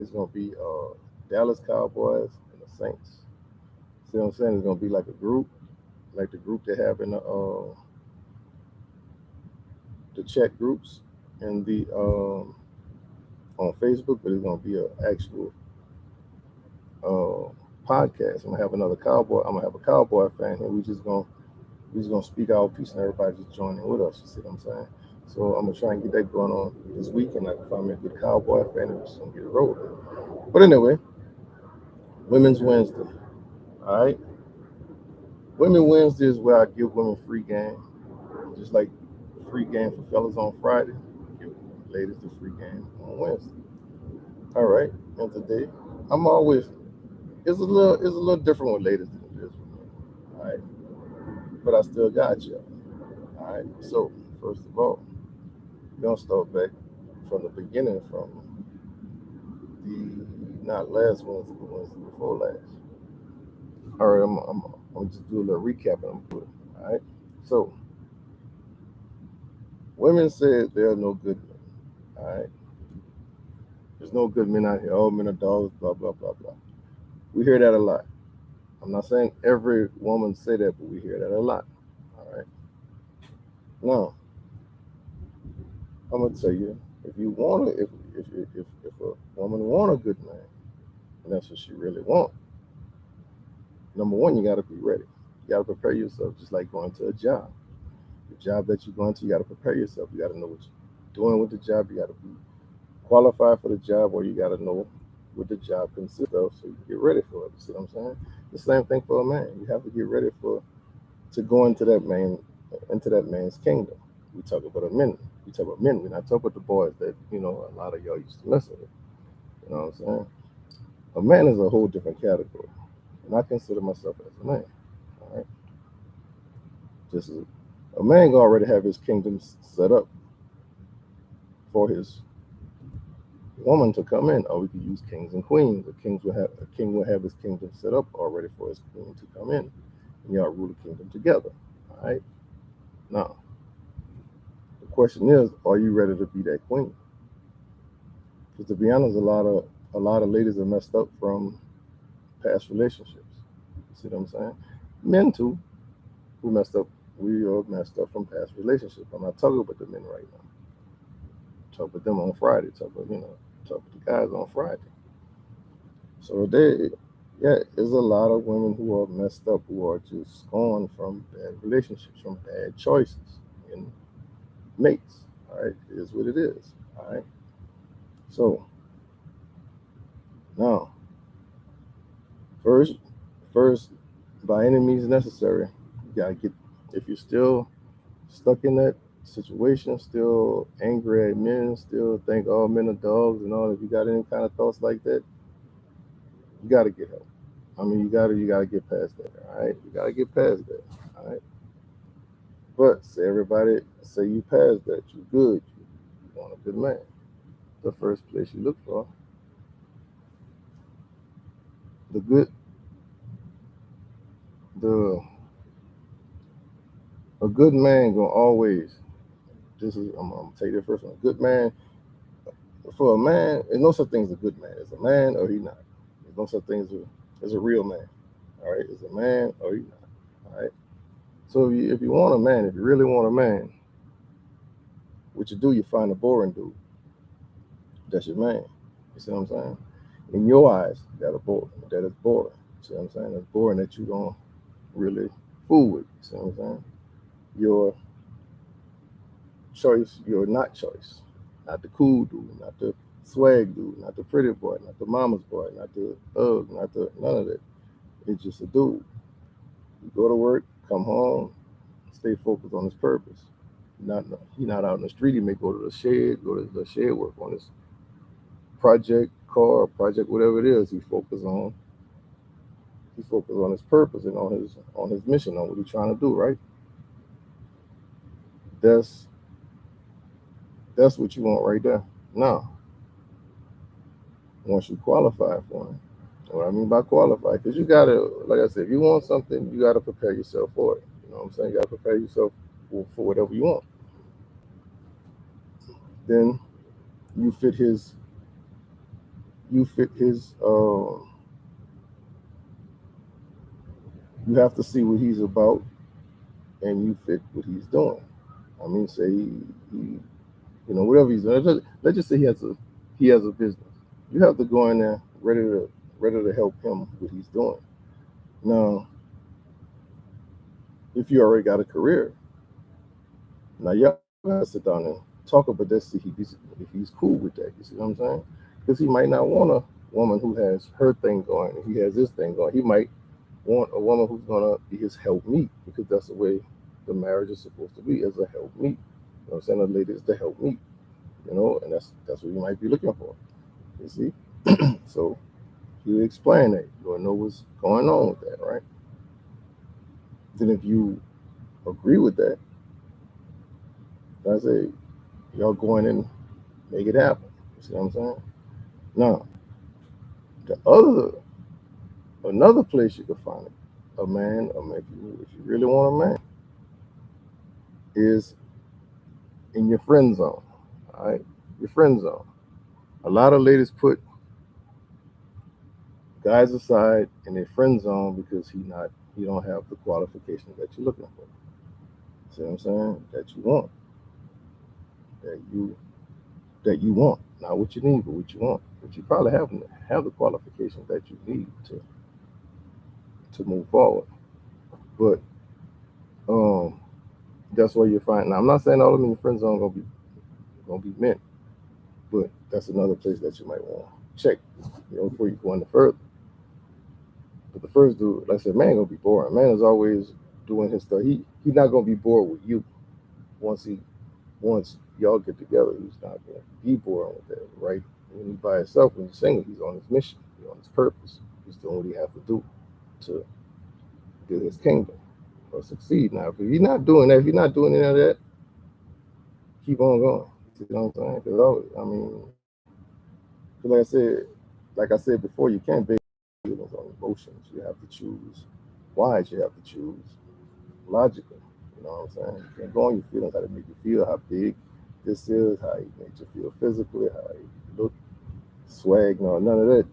It's gonna be Dallas Cowboys and the Saints. See what I'm saying? It's gonna be like a group, like the group they have in the chat groups and the on Facebook, but it's gonna be an actual uh, podcast. I'm gonna have another cowboy. I'm gonna have a cowboy fan here. We just gonna speak our piece and everybody just join in with us. You see what I'm saying? So I'm gonna try and get that going on this week, and I can find me a good cowboy fan and we're just gonna get it rolling. But anyway, Women's Wednesday. All right, Women Wednesday is where I give women free game, just like free game for fellas on Friday. Give ladies the free game on Wednesday. All right, and today I'm always it's a little different with ladies than it is with men. All right, but I still got you. All right. So first of all, we're gonna start back from the beginning, from the not last Wednesday, but Wednesday before last. All right, I'm just do a little recap and I'm good. All right. So women said there are no good men. All right. There's no good men out here. All men are dogs. Blah blah blah blah. We hear that a lot. I'm not saying every woman say that, but we hear that a lot. All right. Now I'm gonna tell you, if you want to, if a woman want a good man, and that's what she really want, number one, you got to be ready. You got to prepare yourself, just like going to a job. The job that you're going to, you got to prepare yourself. You got to know what you're doing with the job. You got to be qualified for the job, or you got to know what the job consists of, so you get ready for it. You see what I'm saying? The same thing for a man. You have to get ready for to go into that man's kingdom. We talk about a men. We talk about men. We're not talking about the boys that a lot of y'all used to listen with. You know what I'm saying? A man is a whole different category, and I consider myself as a man. All right, just as a man can already have his kingdom set up for his woman to come in, or we could use kings and queens. A king will have his kingdom set up already for his queen to come in, and y'all rule the kingdom together. All right. Now the question is, are you ready to be that queen? Because to be honest, a lot of ladies are messed up from past relationships. You see what I'm saying? Men too, who messed up. We are messed up from past relationships. I'm not talking about the men right now. Talk about them on Friday. Talk about the guys on Friday. So there's a lot of women who are messed up, who are just gone from bad relationships, from bad choices in mates. All right, it is what it is. All right. So now, first, first, by any means necessary, you gotta get. If you're still stuck in that situation, still angry at men, still think all men are dogs and all. If you got any kind of thoughts like that, you got to get help. I mean, you gotta get past that. All right, you gotta get past that. All right, but say everybody say you passed that, you good. You want a good man. The first place you look for the good, the a good man gonna always. This is I'm gonna tell you the first one. A good man for a man, there's no such thing as a good man. Is a man or he not. There's no such thing as a real man. All right, is a man or he not. All right. So if you want a man, if you really want a man, what you do, you find a boring dude. That's your man. You see what I'm saying? In your eyes, that is boring. You see what I'm saying? That's boring that you don't really fool with. You see what I'm saying? Your choice, your not choice. Not the cool dude, not the swag dude, not the pretty boy, not the mama's boy, not the thug, not the none of that. It's just a dude. You go to work, come home, stay focused on his purpose. Not he not out in the street. He may go to the shed, go to the shed work on his project, car, project, whatever it is. He focused on his purpose and on his mission, on what he's trying to do. Right. That's that's what you want right there. Now, once you qualify for it, what I mean by qualify, because you gotta, like I said, if you want something, you gotta prepare yourself for it. You know what I'm saying? You gotta prepare yourself for whatever you want. Then you fit you fit his. You have to see what he's about, and you fit what he's doing. I mean, say whatever he's doing. Let's just say he has a business. You have to go in there ready to help him what he's doing. Now, if you already got a career, now y'all gotta sit down and talk about that. See if he's cool with that. You see what I'm saying? Because he might not want a woman who has her thing going. If he has this thing going, he might want a woman who's gonna be his helpmeet, because that's the way the marriage is supposed to be, as a helpmeet. You know what I'm saying? The lady is the helpmeet. And that's what you might be looking for. You see? So you explain that. You wanna know what's going on with that, right? Then if you agree with that, I say y'all go in and make it happen. You see what I'm saying? Now, the another place you can find it, a man, if you really want a man, is in your friend zone. All right, your friend zone. A lot of ladies put guys aside in their friend zone because he don't have the qualifications that you're looking for. See what I'm saying? That you want, that you that you want, not what you need, but what you want. But you probably have the qualifications that you need to move forward. But um, that's where you find. Now, I'm not saying all of them in your friend zone gonna be meant, but that's another place that you might want to check, before you go any further. But the first dude, like I said, man, gonna be boring. Man is always doing his stuff. He's not gonna be bored with you once y'all get together. He's not gonna be bored with that, right? When he's by himself, when he's single, he's on his mission, he's on his purpose. He's doing what he has to do to build his kingdom or succeed. Now, if he's not doing that, if he's not doing any of that, keep on going. You know what I'm saying? Because I mean, 'cause like I said before, you can't base feelings on emotions. You have to choose wise. You have to choose logical. You know what I'm saying? You can't go on your feelings, how to make you feel, how big this is, how it makes you feel physically, how you look, swag, no, none of that.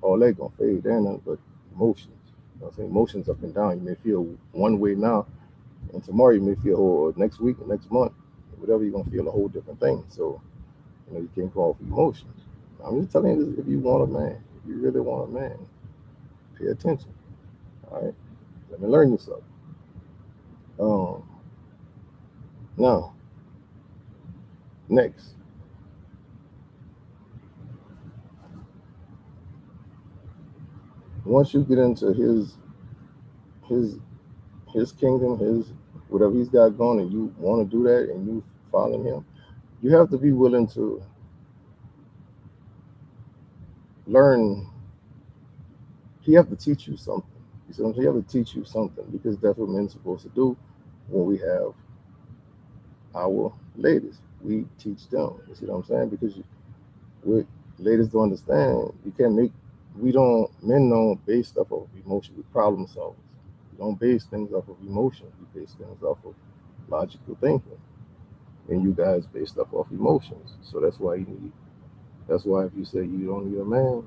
All that gonna fade. There ain't nothing but emotions. You know what I'm saying? Emotions up and down. You may feel one way now, and tomorrow you may feel, or next week or next month, whatever, you're gonna feel a whole different thing. So you can't go off emotions. I'm just telling you this, if you want a man, if you really want a man, pay attention. All right? Let me learn you something. Um, Now, next, once you get into his his kingdom, his whatever he's got going, and you want to do that, and you follow him, you have to be willing to learn. He have to teach you something. You see what I'm saying? He have to teach you something, because that's what men's supposed to do when we have our ladies. We teach them. You see what I'm saying? Because what ladies don't understand, you can't make. Men don't base stuff off of emotion. We problem solvers. We don't base things off of emotion. We base things off of logical thinking. And you guys base stuff off emotions. So that's why if you say you don't need a man,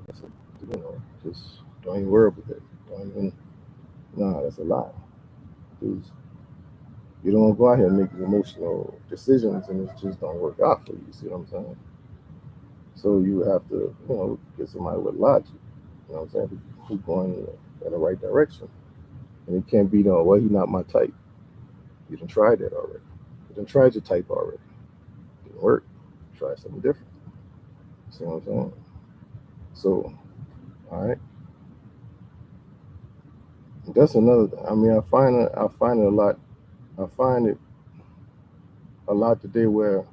just don't even worry about it. Don't even, nah, that's a lie. Because you don't go out here and make emotional decisions, and it just don't work out for you. You see what I'm saying? So you have to, get somebody with logic. You know what I'm saying? To keep going in the right direction. And it can't be, no, well, he's not my type. You done tried that already. You done tried your type already. Didn't work. Try something different. See what I'm saying? So, all right. That's another. I mean, I find it a lot. I find it a lot today where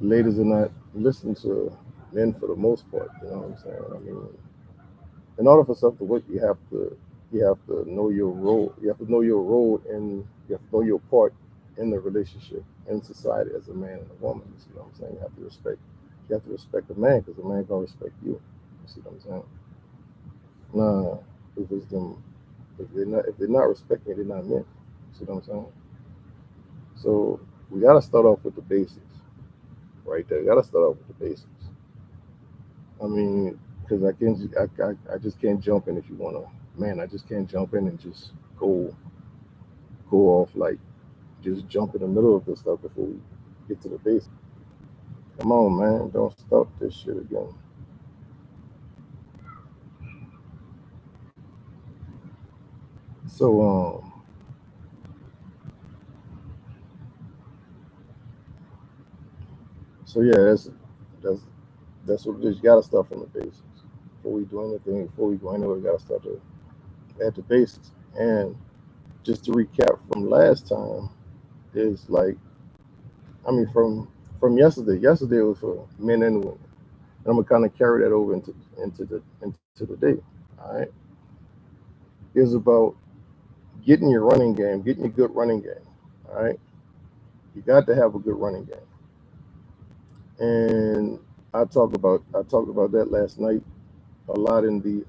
ladies are not listening to men for the most part. You know what I'm saying? I mean, in order for stuff to work, you have to know your role. You have to know your role, and you have to know your part in the relationship in society as a man and a woman. You see what I'm saying? You have to respect a man, because a man gonna respect you. You see what I'm saying? Nah, if it's them, if they're not respecting it, they're not men. You see what I'm saying? So we gotta start off with the basics. right there. You gotta start off with the basics. I mean, because I just can't jump in if you wanna. Man, I just can't jump in and just go off like just jump in the middle of this stuff before we get to the basics. Come on, man, don't start this shit again. So so yeah, that's that's what it is. You gotta start from the basics before we do anything. Before we go anywhere, we gotta start at the basics. And just to recap from last time is like, I mean, from yesterday. Yesterday was for men and women. And I'm gonna kind of carry that over into the day. All right, it's about getting your running game, getting a good running game. All right, you got to have a good running game. And I talked about that last night a lot in the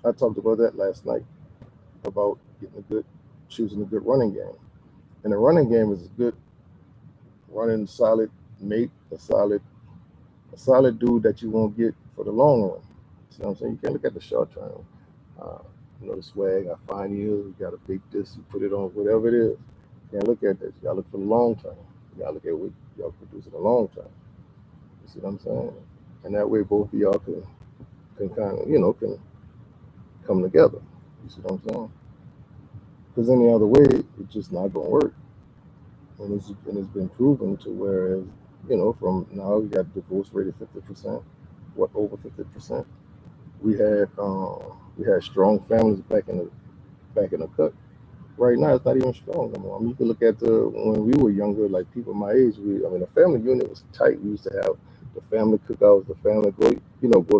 I talked about that last night about getting a good choosing a good running game. And the running game is a good running solid mate, a solid dude that you won't get for the long run. See what I'm saying? You can't look at the short term. Uh, the swag, I find you got to big this, you put it on, whatever it is. You can't look at this. You got to look for the long term. You got to look at what y'all produce in the long term. You see what I'm saying? And that way both of y'all can kind of, can come together. You see what I'm saying? Because any other way, it's just not going to work. And it's been proven to whereas, from now we got divorce rate of 50%, what over 50%. We had strong families back in the cut. Right now, it's not even strong no more. I mean, you can look at the when we were younger, like people my age. The family unit was tight. We used to have the family cookouts, the family go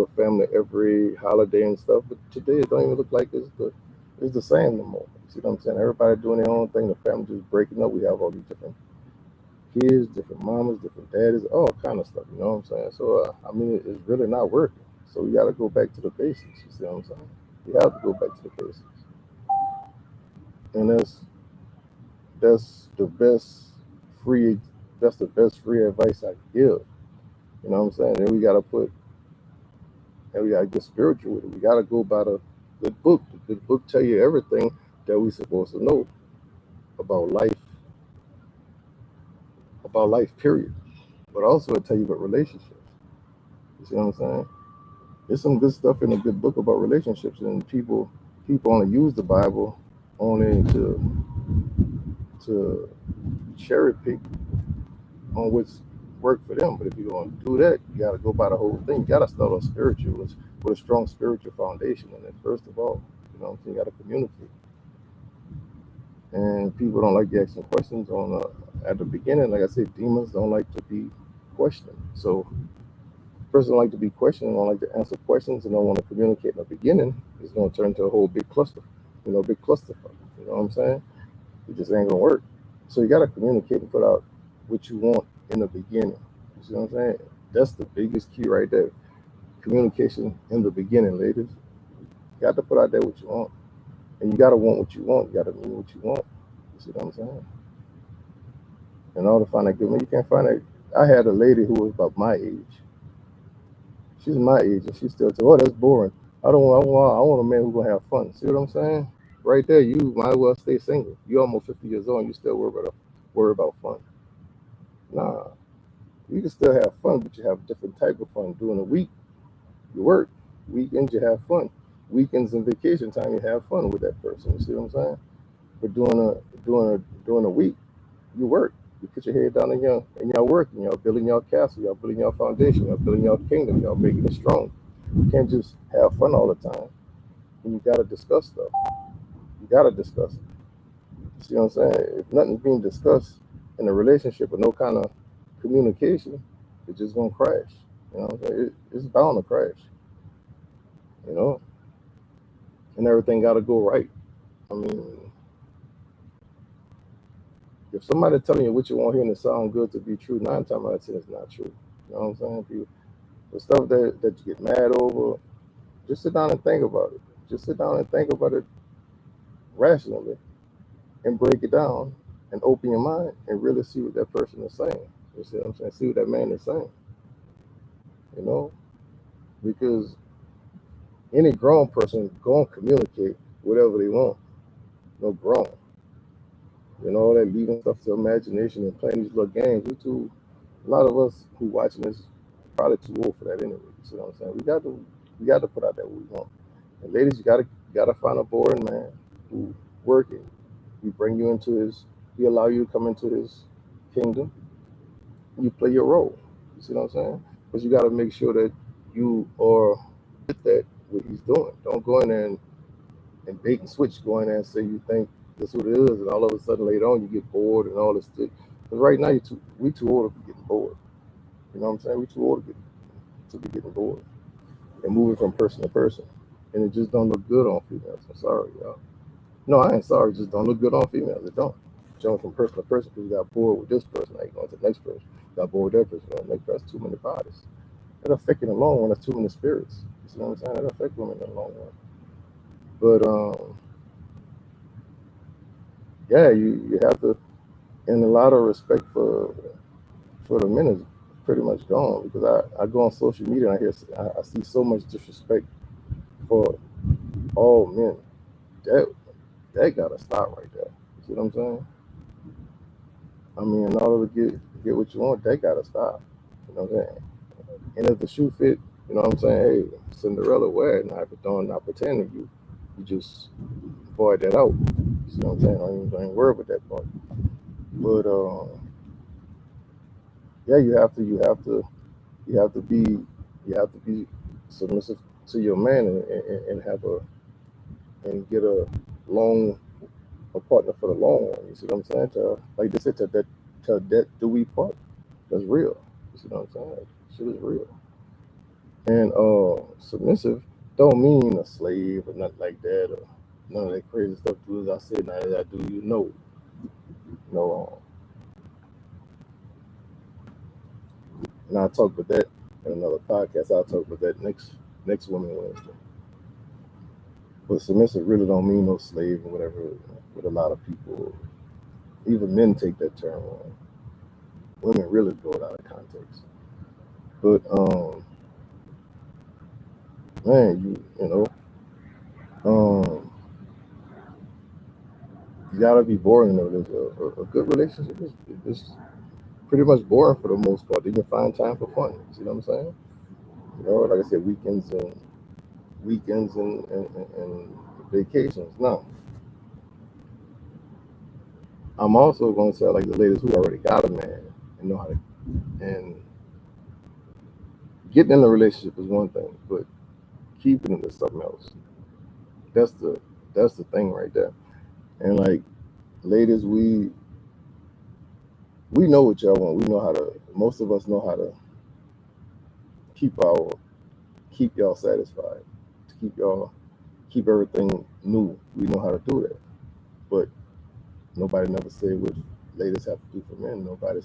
to family every holiday and stuff. But today, it don't even look like it's the same no more. You see what I'm saying? Everybody doing their own thing. The family just breaking up. We have all these different kids, different mamas, different daddies, all kind of stuff. You know what I'm saying? So I mean, it's really not working. So we got to go back to the basics. You see what I'm saying? We have to go back to the basics, and that's the best free that's the best free advice I can give. You know what I'm saying? And we gotta get spiritual with it. We gotta go by the good book. The good book tell you everything that we supposed to know about life, period. But also it tell you about relationships. You see what I'm saying? There's some good stuff in a good book about relationships, and people only use the Bible only to cherry pick on what's work for them. But if you're going to do that, you got to go by the whole thing. You got to start off spiritual with a strong spiritual foundation. And then first of all, you got to communicate. And people don't like asking questions on at the beginning. Like I said, demons don't like to be questioned. So person don't like to be questioned, don't like to answer questions, and don't want to communicate in the beginning. It's going to turn into a whole big cluster, big clusterfuck. You know what I'm saying? It just ain't gonna work. So you gotta communicate and put out what you want in the beginning. You see what I'm saying? That's the biggest key right there. Communication in the beginning, ladies. You got to put out there what you want. And you gotta want what you want. You gotta mean what you want. You see what I'm saying? In order to find a good man, you can't find it. I had a lady who was about my age. She's my age and she still said, oh, that's boring. I want a man who's gonna have fun. See what I'm saying? Right there, you might as well stay single. You're almost 50 years old and you still worry about fun. Nah, you can still have fun, but you have a different type of fun. During the week, you work. Weekends, you have fun. Weekends and vacation time, you have fun with that person. You see what I'm saying? But during a week, you work. You put your head down and y'all working. Y'all building your castle. Y'all building your foundation. Y'all building your kingdom. Y'all making it strong. You can't just have fun all the time. And you gotta discuss stuff. You gotta discuss it. You see what I'm saying? If nothing's being discussed in a relationship with no kind of communication, it's just gonna crash. You know what I'm saying? It's bound to crash. You know, and everything gotta go right. I mean, if somebody telling you what you want to hear and it sound good to be true, 9 times out of 10 it's not true. You know what I'm saying? The stuff that you get mad over, just sit down and think about it. Just sit down and think about it rationally, and break it down and open your mind and really see what that person is saying. You see what I'm saying? See what that man is saying. You know, because any grown person gonna communicate whatever they want. No grown. You know, all that leaving stuff to imagination and playing these little games. A lot of us who watching this probably too old for that anyway. You see what I'm saying? We got to put out that what we want. And ladies, you gotta find a boring man who working. He bring you into his. He allow you to come into his kingdom. You play your role. You see what I'm saying? But you got to make sure that you are with that what he's doing. Don't go in there and bait and switch. Go in there and say you think that's what it is, and all of a sudden later on you get bored and all this stuff. Because right now we too old to be getting bored. You know what I'm saying? We too old to be getting bored and moving from person to person, and it just don't look good on females. I'm sorry, y'all. No, I ain't sorry. It just don't look good on females. It don't. Jumping from person to person because you got bored with this person. Now you going to the next person. Got bored with that person. Going to the next person. Too many bodies. That affect in the long run. That's too many spirits. You see what I'm saying? That affect women in the long run. But yeah, you have to, and a lot of respect for the men is pretty much gone because I go on social media and I see so much disrespect for all men. That gotta stop right there. You see what I'm saying? I mean, in order to get what you want, that gotta stop. You know what I'm saying? And if the shoe fit, you know what I'm saying? Hey, Cinderella wear it. Now if it don't, not pretending you just void that out. You see what I'm saying? I ain't worried about that part. But yeah, you have to be submissive to your man and have a and get a long a partner for the long run. You see what I'm saying? Like they said, to that do we part. That's real. You see what I'm saying? Shit is real. And submissive don't mean a slave or nothing like that or none of that crazy stuff. Do as I said, not as I do. You know, no. And I'll talk about that in another podcast. I'll talk about that next Women Wednesday. But submissive really don't mean no slave or whatever. With a lot of people, even men take that term on. Women really blow it out of context. But man, um, you gotta be boring though. There's a good relationship is pretty much boring for the most part. You can find time for fun. See what I'm saying? You know, like I said, weekends and vacations. Now, I'm also going to say like the ladies who already got a man and know how to and getting in a relationship is one thing, but keeping it is something else. That's the thing right there. And like ladies, we know what y'all want. We know how to. Most of us know how to keep our keep y'all satisfied. To keep everything new. We know how to do that. But nobody never said what ladies have to do for men. Nobody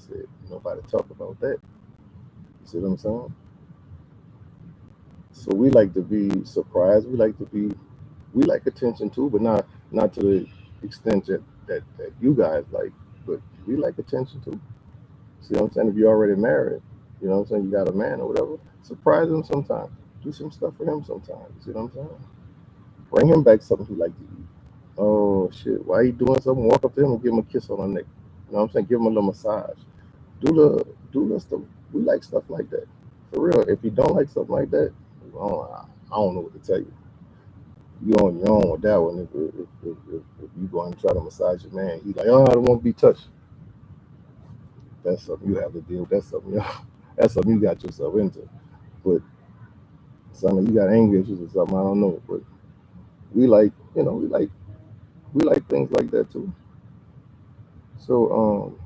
talked about that. You see what I'm saying? So we like to be surprised. We like attention too, but not to the extent that you guys like. But we like attention too. See what I'm saying? If you're already married, you know what I'm saying, you got a man or whatever, surprise him sometimes. Do some stuff for him sometimes. See what I'm saying? Bring him back something he like to eat. Oh shit, why you doing something? Walk up to him and give him a kiss on the neck. You know what I'm saying? Give him a little massage. Do the stuff. We like stuff like that. For real. If you don't like stuff like that, I don't know what to tell you. You on your own with that one. If you go and try to massage your man, he's like, oh, I don't want to be touched. That's something you have to deal with. That's something you got yourself into. But something you got anger issues or something, I don't know. But we like, we like things like that too. So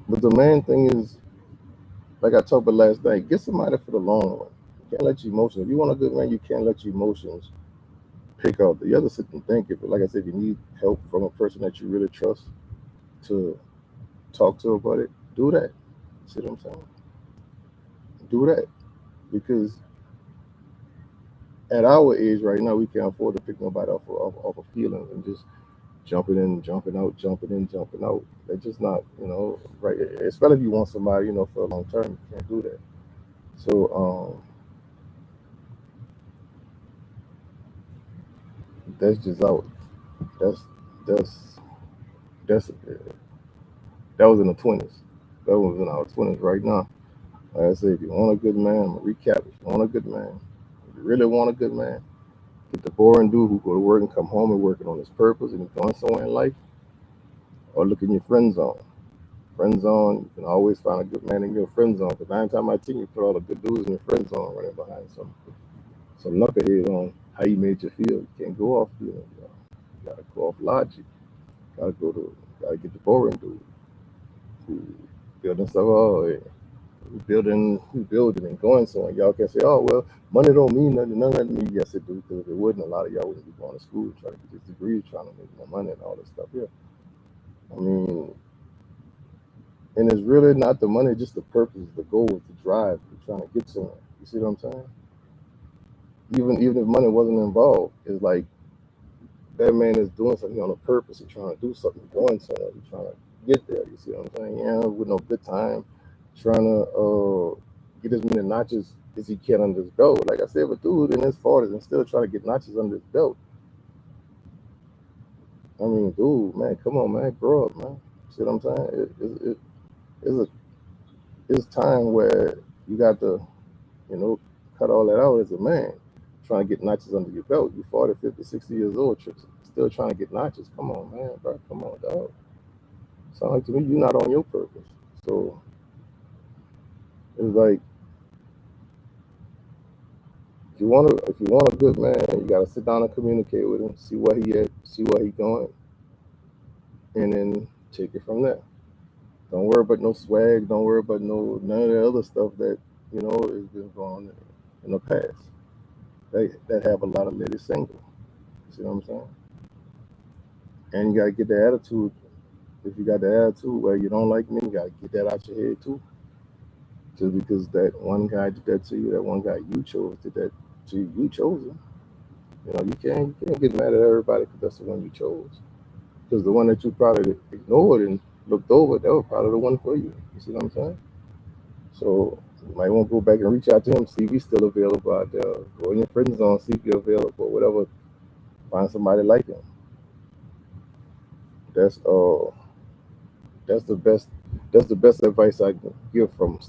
but the main thing is, like I talked about last night, get somebody for the long run. You can't let your emotions. If you want a good man, you can't let your emotions pick up. You have to sit and think. If, like I said, you need help from a person that you really trust to talk to about it, do that. See what I'm saying? Do that because At our age right now, we can't afford to pick nobody off of feelings and just jumping in, jumping out, jumping in, jumping out. That's just not, right. Especially if you want somebody, for a long term, you can't do that. So that's just out. That's that's that's that was in the 20s. That was in our 20s. Right now, like I say, if you want a good man, I'm gonna recap. If you want a good man, if you really want a good man, get the boring dude who go to work and come home and working on his purpose and he's going somewhere in life, or look in your friend zone. Friend zone, you can always find a good man in your friend zone. Because 9 times out of 10, you put all the good dudes in your friend zone running behind some knucklehead on how you made you feel. You can't go off feelings. You gotta go off logic. Gotta get the boring dude who building stuff. Oh, yeah, we building and going somewhere. Y'all can say, oh well, money don't mean nothing. None of that mean. Yes, it do. Because if it wouldn't, a lot of y'all wouldn't be going to school trying to get this degree, trying to make more money and all this stuff. Yeah, I mean, and it's really not the money, just the purpose, the goal, the drive. You're trying to get somewhere. You see what I'm saying? Even if money wasn't involved, it's like that man is doing something on a purpose. He's trying to do something, going somewhere. He's trying to get there. You see what I'm saying? Yeah, with no good time, trying to get as many notches as he can under his belt. Like I said, but dude in his 40s and still trying to get notches under his belt. I mean, dude, man, come on, man, grow up, man. See what I'm saying? It's a it's time where you got to, you know, cut all that out as a man. Trying to get notches under your belt. You 40, 50, 60 years old, still trying to get notches. Come on, man, bro. Come on, dog. Sound like to me you're not on your purpose. So it's like if you want a good man, you gotta sit down and communicate with him, see where he at, see where he going, and then take it from there. Don't worry about no swag. Don't worry about none of the other stuff that has been going on in the past. That have a lot of ladies single. See what I'm saying? And you gotta get the attitude. If you got the attitude where you don't like me, you gotta get that out your head too. Just because that one guy did that to you, that one guy you chose did that to you, you chose him. You can't get mad at everybody because that's the one you chose. Because the one that you probably ignored and looked over, that was probably the one for you. You see what I'm saying? So you might want to go back and reach out to him, see if he's still available out there. Go in your friend zone, see if you're available, whatever. Find somebody like him. That's that's the best that's the best advice I can give from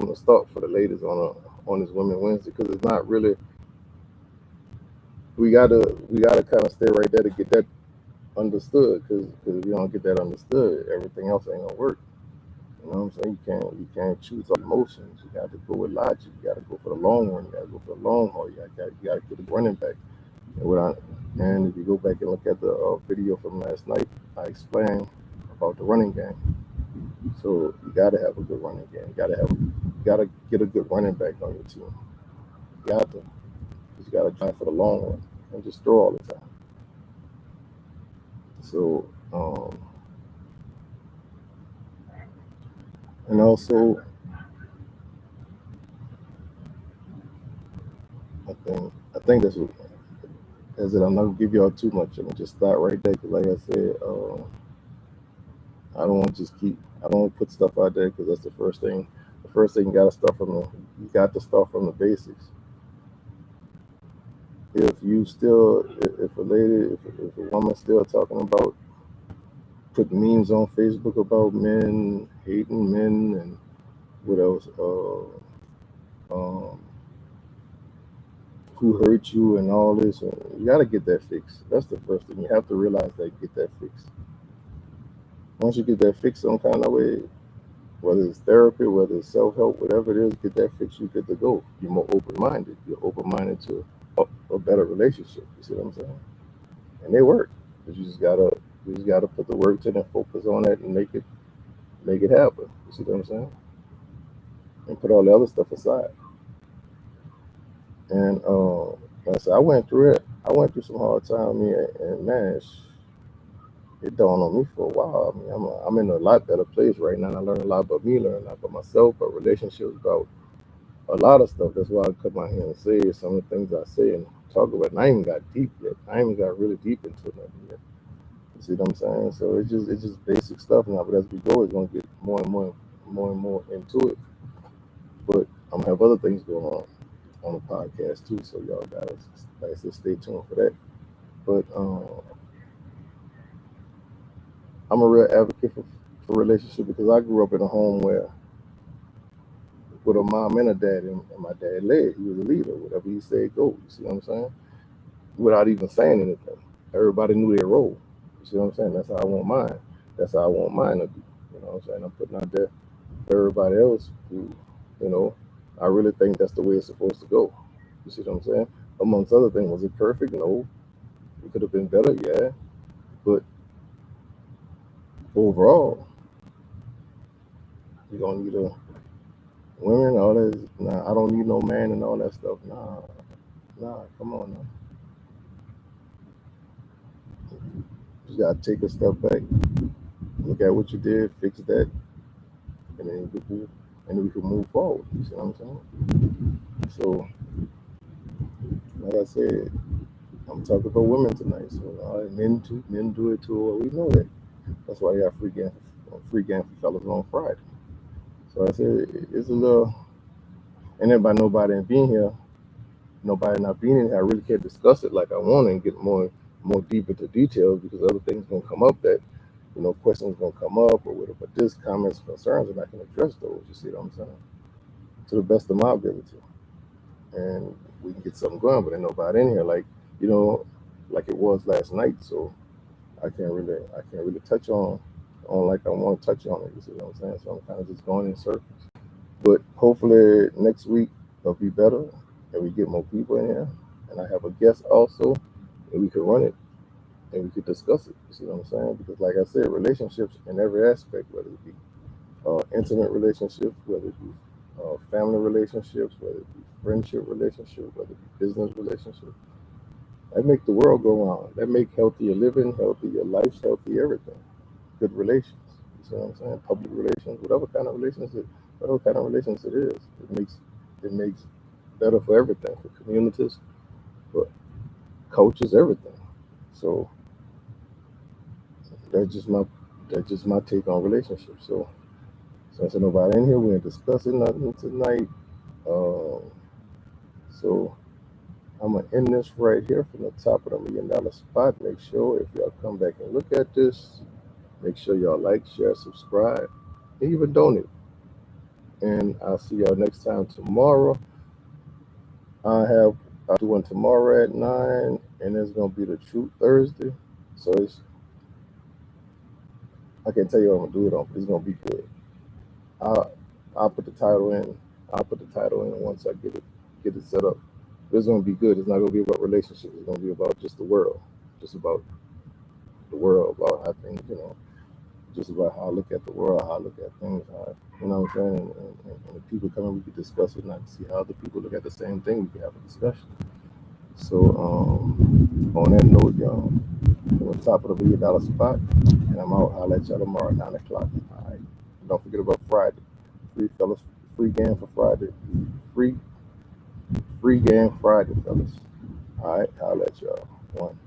the start for the ladies on this Women Wednesday, because it's not really, we gotta kind of stay right there to get that understood, because if you don't get that understood, everything else ain't gonna work. You know what I'm saying? You can't choose our emotions. You got to go with logic. You got to go for the long run. You got to go for the long haul. You got to get the running back. And if you go back and look at the video from last night, I explained about the running game. So you got to have a good running game. You got to get a good running back on your team. You got to. 'Cause you got to drive for the long run and just throw all the time. So and also, I think that's it. I'm not gonna give y'all too much. I'm gonna just start right there because, like I said, I don't want to just keep. I don't want to put stuff out there because that's the first thing. The first thing you got to start from the basics. If a lady, if a woman's still talking about putting memes on Facebook about men hating men and what else, um, who hurt you and all this, you got to get that fixed. That's the first thing. You have to realize that, get that fixed. Once you get that fixed some kind of way, whether it's therapy, whether it's self help, whatever it is, get that fixed, you get to go. You're more open minded. You're open minded to a better relationship. You see what I'm saying? And they work. But you just gotta put the work in and focus on it and make it happen. You see what I'm saying? And put all the other stuff aside. And like I said, I went through it. I went through some hard time, and man, it dawned on me for a while. I mean, I'm in a lot better place right now. I learned a lot about me, learned a lot about myself, about relationships, about a lot of stuff. That's why I cut my hand and say some of the things I say and talk about. And I ain't got deep yet. I ain't got really deep into nothing yet. You see what I'm saying? So it's just basic stuff now. But as we go, it's gonna get more and more into it. But I'm gonna have other things going on the podcast too. So y'all guys, like I said, stay tuned for that. But I'm a real advocate for relationship because I grew up in a home where with a mom and a dad, and my dad led. He was a leader. Whatever he said, go. You see what I'm saying? Without even saying anything, everybody knew their role. You see what I'm saying? That's how I want mine. That's how I want mine to be. You know what I'm saying? I'm putting out there for everybody else who, you know, I really think that's the way it's supposed to go. You see what I'm saying? Amongst other things, was it perfect? No. It could have been better, yeah. But overall, you're gonna need a women, all that. Nah, I don't need no man and all that stuff. Nah, come on now. You gotta take a step back, look at what you did, fix that, and then we can move forward. You see what I'm saying? So, like I said, I'm talking about women tonight. So, men do it too. We know that. That's why they got free game for fellas on Friday. So I said it's a little, and then by nobody being here, nobody not being in here, I really can't discuss it like I want and get more deep into details because other things gonna come up that questions gonna come up or whatever. But just comments, concerns, and I can address those. You see what I'm saying? To the best of my ability, and we can get something going. But ain't nobody in here you know like it was last night. So I can't really touch on like I want to touch on it. You see what I'm saying? So I'm kind of just going in circles. But hopefully next week it'll be better, and we get more people in here, and I have a guest also, and we can run it and we could discuss it. You see what I'm saying? Because, like I said, relationships in every aspect, whether it be intimate relationships, whether it be family relationships, whether it be friendship relationships, whether it be business relationships, that make the world go round. That make healthier living, healthier life, healthy everything. Good relations. You see what I'm saying? Public relations, whatever kind of relations it is, it makes better for everything, for communities, for cultures, everything. So that's just my that's just my take on relationships. So since there's nobody in here, we ain't discussing nothing tonight. Um, so I'm gonna end this right here from the top of the $1 million spot. Make sure if y'all come back and look at this, make sure y'all like, share, subscribe, and even donate. And I'll see y'all next time tomorrow. I'm doing tomorrow at 9, and it's gonna be the Truth Thursday. So I can't tell you what I'm gonna do it on, but it's gonna be good. I'll I'll put the title in. I'll put the title in once I get it set up. It's gonna be good. It's not gonna be about relationships. It's gonna be about just the world, just about the world, about how things, just about how I look at the world, how I look at things, what I'm saying, and the people come in, we can discuss it, and I can see how other people look at the same thing. We can have a discussion. So on that note, y'all, from the top of the $1 million spot, and I'm out. I'll let y'all tomorrow at 9 o'clock. All right. Don't forget about Friday. Free fellas, free game for Friday. Free game Friday, fellas. All right. I'll let y'all. One.